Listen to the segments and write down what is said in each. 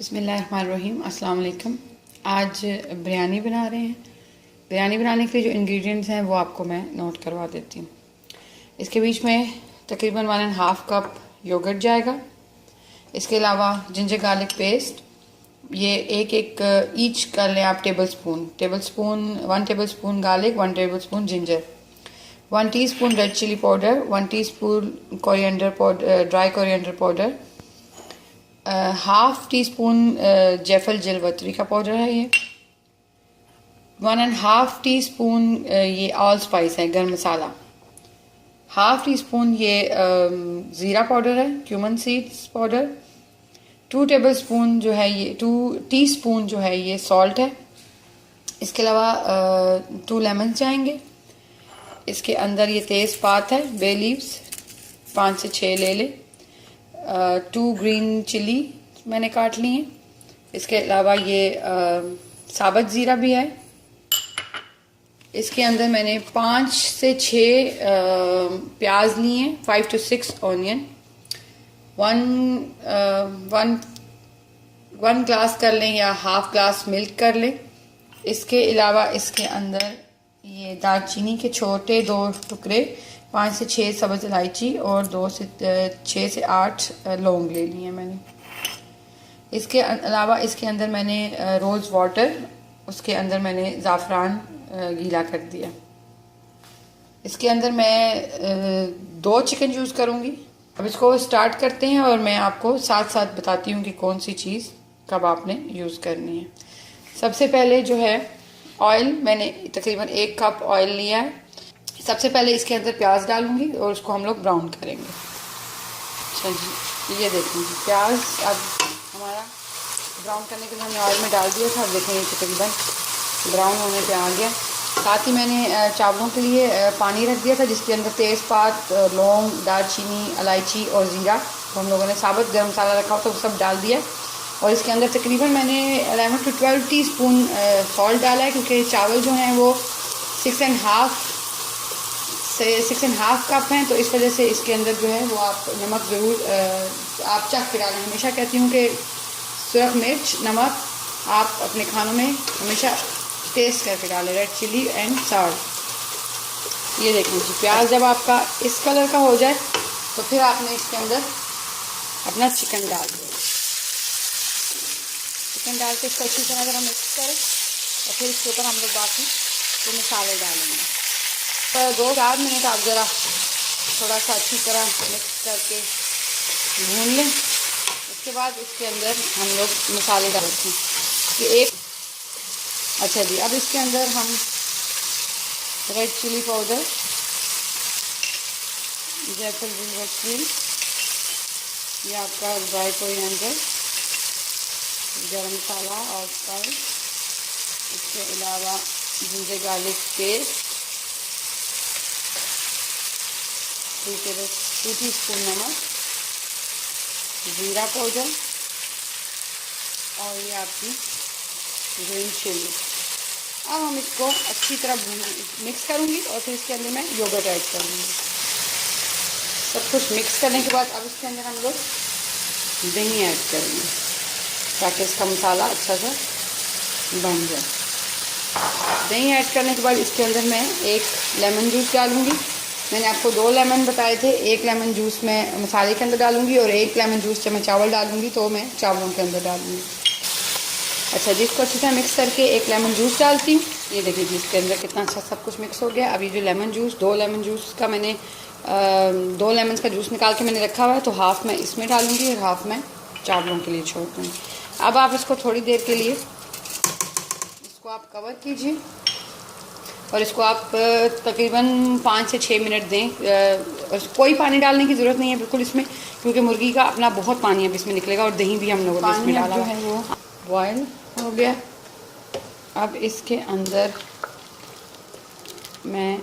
बिस्मिल्लाहिर्रहमानिर्रहीम। अस्सलाम वालेकुम। आज बिरयानी बना रहे हैं। बिरयानी बनाने के लिए जो इंग्रेडिएंट्स हैं वो आपको मैं नोट करवा देती हूँ। इसके बीच में तकरीबन 1.5 कप योगर्ट जाएगा। इसके अलावा जिंजर गार्लिक पेस्ट, ये एक ईच कर लें आप tablespoon 1 tablespoon garlic, 1 tablespoon ginger, 1 teaspoon red chilli powder, 1 teaspoon coriander powder, dry coriander powder, half teaspoon जैफल जलवतरी का पाउडर है ये, 1.5 टीस्पून ये ऑल स्पाइस है गरम मसाला, हाफ टी स्पून ये ज़ीरा पाउडर है, cumin seeds powder, 2 table spoon जो है ये 2 टीस्पून जो है ये सॉल्ट है। इसके अलावा 2 लेमन जाएंगे। इसके अंदर ये तेज़पात है, बे लीव्स 5 से 6 ले लें, 2 ग्रीन चिली मैंने काट ली हैं। इसके अलावा ये साबुत ज़ीरा भी है। इसके अंदर मैंने 5 से 6 प्याज लिए हैं, 5 to 6 ऑनियन, 1 ग्लास कर लें या हाफ ग्लास मिल्क कर लें। इसके अलावा इसके अंदर ये दालचीनी के छोटे 2 टुकड़े, 5 से 6 सब्ज़ इलायची और 6 से 8 लौंग ले लिए हैं मैंने। इसके अलावा इसके अंदर मैंने रोज़ वाटर, उसके अंदर मैंने ज़ाफ़रान गीला कर दिया। इसके अंदर मैं 2 चिकन यूज़ करूँगी। अब इसको स्टार्ट करते हैं और मैं आपको साथ साथ बताती हूँ कि कौन सी चीज़ कब आपने यूज़ करनी है। सबसे पहले जो है ऑयल, मैंने तकरीबन 1 कप ऑयल लिया है। सबसे पहले इसके अंदर प्याज डालूंगी और उसको हम लोग ब्राउन करेंगे। अच्छा जी, ये देखेंगे प्याज अब हमारा ब्राउन करने के लिए हमने ऑयल में डाल दिया था। अब देखेंगे तकरीबन ब्राउन होने पे आ गया। साथ ही मैंने चावलों के लिए पानी रख दिया था जिसके अंदर तेज़पात, लौंग, दालचीनी, इलायची और ज़ीरा, तो हम लोगों ने साबुत गरम मसाला रखा हो तो सब डाल दिया। और इसके अंदर तकरीबन मैंने 11 to 12 टीस्पून सॉल्ट डाला है, क्योंकि चावल जो हैं वो 6.5 कप हैं, तो इस वजह से इसके अंदर जो है वो आप नमक ज़रूर आप चख के डालें। हमेशा कहती हूँ कि सुरख मिर्च, नमक आप अपने खानों में हमेशा टेस्ट करके डालें, रेड चिली एंड सॉल्ट। ये देख लीजिए प्याज जब आपका इस कलर का हो जाए तो फिर आपने इसके अंदर अपना चिकन डाल दें। चिकन डाल के इसको अच्छी तरह मिक्स करें और फिर इसके ऊपर हम लोग बाकी तो मसाले डालेंगे। तो 2-4 मिनट आप ज़रा थोड़ा सा अच्छी तरह मिक्स करके भून लें। उसके बाद इसके अंदर हम लोग मसाले डालते हैं कि अच्छा जी, अब इसके अंदर हम रेड चिली पाउडर, जैफल जलवतरी, ये आपका ड्राई कोरिएंडर, गरम मसाला और स्पाइस, इसके अलावा जिंजर गार्लिक पेस्ट, 2 टीस्पून नमक, ज़ीरा पाउडर और ये आपकी ग्रीन चिली। अब हम इसको अच्छी तरह मिक्स करूँगी और फिर इसके अंदर मैं योगर्ट ऐड करूँगी। सब कुछ मिक्स करने के बाद अब इसके अंदर हम लोग दही ऐड करेंगे ताकि इसका मसाला अच्छा सा बन जाए। दही ऐड करने के बाद इसके अंदर मैं 1 लेमन जूस डालूँगी। मैंने आपको 2 लेमन बताए थे, 1 लेमन जूस मैं मसाले के अंदर डालूँगी और 1 लेमन जूस जब मैं चावल डालूँगी तो मैं चावलों के अंदर डालूँगी। अच्छा जी, इसको अच्छी तरह मिक्स करके 1 लेमन जूस डालती हूँ। ये देखिए जी इसके अंदर कितना अच्छा सब कुछ मिक्स हो गया। अभी जो लेमन जूस 2 लेमन जूस का मैंने 2 लेमन का जूस निकाल के मैंने रखा हुआ है, तो हाफ़ मैं इसमें डालूँगी और हाफ़ मैं चावलों के लिए छोड़ दूँगी। अब आप इसको थोड़ी देर के लिए इसको आप कवर कीजिए और इसको आप तकरीबन 5 से 6 मिनट दें। कोई पानी डालने की ज़रूरत नहीं है बिल्कुल इसमें, क्योंकि मुर्गी का अपना बहुत पानी अब इसमें निकलेगा और दही भी हम लोगों ने इसमें डाला है वो बॉयल हो गया। अब इसके अंदर मैं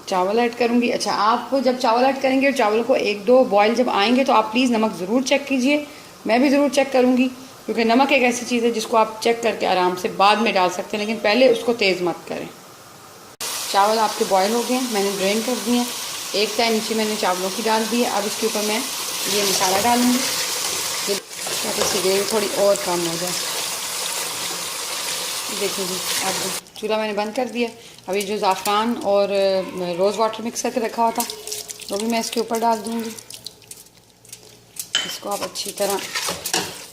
चावल ऐड करूँगी। अच्छा, आप जब चावल ऐड करेंगे और चावलों को 1-2 बॉयल जब आएंगे तो आप प्लीज़ नमक ज़रूर चेक कीजिए। मैं भी ज़रूर चेक करूँगी, क्योंकि नमक एक ऐसी चीज़ है जिसको आप चेक करके आराम से बाद में डाल सकते हैं, लेकिन पहले उसको तेज़ मत करें। चावल आपके बॉयल हो गए हैं, मैंने ड्रेन कर दिए हैं। 1 टाइम नीचे मैंने चावलों की डाल दी है। अब इसके ऊपर मैं ये मसाला डालूँगी। सी ग्रेवी थोड़ी और कम हो जाए। देखिए जी, अब चूल्हा मैंने बंद कर दिया। अभी जो ज़ाफ़रान और रोज़ वाटर मिक्स करके रखा हुआ था वो भी मैं इसके ऊपर डाल दूँगी। इसको आप अच्छी तरह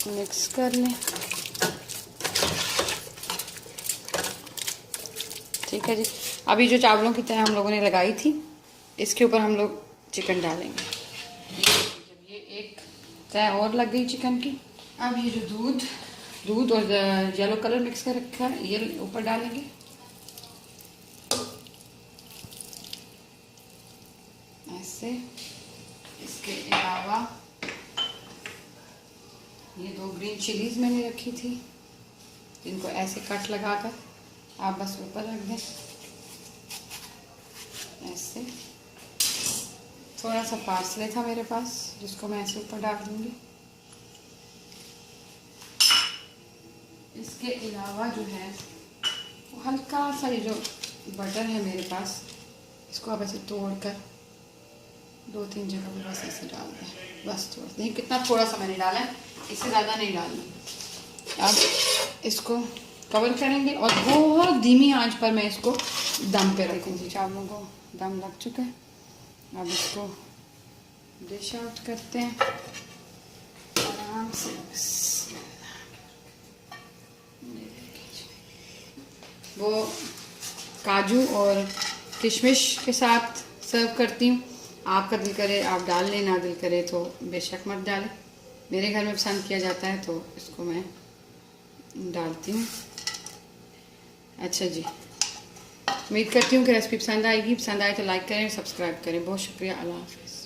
मिक्स कर लें। ठीक है जी। अभी जो चावलों की तह हम लोगों ने लगाई थी इसके ऊपर हम लोग चिकन डालेंगे। ये एक तह और लग गई चिकन की। अब ये जो दूध और येलो कलर मिक्स कर रखा है ये ऊपर डालेंगे। ऐसे। इसके अलावा ये 2 ग्रीन चिलीज मैंने रखी थी, इनको ऐसे कट लगाकर आप बस ऊपर रख दें ऐसे। थोड़ा सा पार्सले था मेरे पास जिसको मैं ऐसे ऊपर डाल दूंगी। इसके अलावा जो है वो हल्का सा ये जो बटर है मेरे पास, इसको आप ऐसे तोड़कर 2-3 जगह पर बस ऐसे डाल दें। बस थोड़ा नहीं, कितना थोड़ा सा मैंने डाला है, इससे ज़्यादा नहीं डालना। अब इसको कवर करेंगे और बहुत धीमी आंच पर मैं इसको दम पे रखूँगी। चावलों को दम लग चुका है। अब इसको डिश आउट करते हैं आराम से। वो काजू और किशमिश के साथ सर्व करती हूँ। आपका दिल करे आप डाल लें, ना दिल करे तो बेशक मत डालें। मेरे घर में पसंद किया जाता है तो इसको मैं डालती हूँ। अच्छा जी, उम्मीद करती हूँ कि रेसिपी पसंद आएगी। पसंद आए तो लाइक करें, सब्सक्राइब करें। बहुत शुक्रिया। अल्लाह हाफ़िज़।